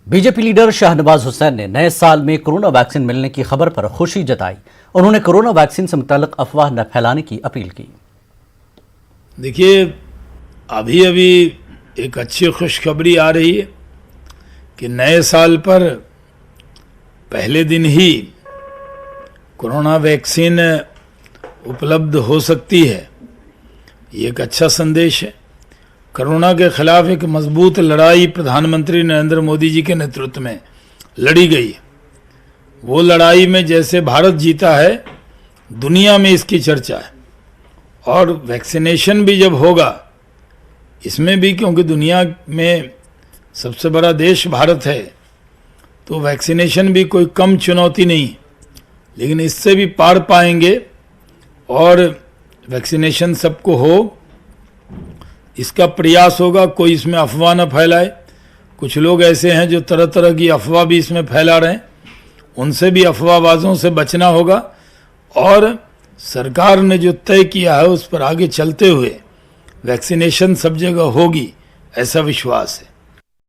BJP leader Shahnawaz Hussain ने नए साल में कोरोना वैक्सीन मिलने की खबर पर खुशी जताई। उन्होंने कोरोना वैक्सीन से मुताल्लिक अफवाह न फैलाने की अपील की। देखिए, अभी अभी एक अच्छी खुशखबरी आ रही है कि नए साल पर पहले दिन ही कोरोना वैक्सीन उपलब्ध हो सकती है। ये एक अच्छा संदेश है। कोरोना के खिलाफ एक मजबूत लड़ाई प्रधानमंत्री नरेंद्र मोदी जी के नेतृत्व में लड़ी गई है। वो लड़ाई में जैसे भारत जीता है, दुनिया में इसकी चर्चा है। और वैक्सीनेशन भी जब होगा, इसमें भी क्योंकि दुनिया में सबसे बड़ा देश भारत है, तो वैक्सीनेशन भी कोई कम चुनौती नहीं, लेकिन इससे भी पार पाएंगे। और वैक्सीनेशन सबको हो, इसका प्रयास होगा। कोई इसमें अफवाह न फैलाए। कुछ लोग ऐसे हैं जो तरह तरह की अफवाह भी इसमें फैला रहे हैं, उनसे भी अफवाहबाजों से बचना होगा। और सरकार ने जो तय किया है उस पर आगे चलते हुए वैक्सीनेशन सब जगह होगी, ऐसा विश्वास है।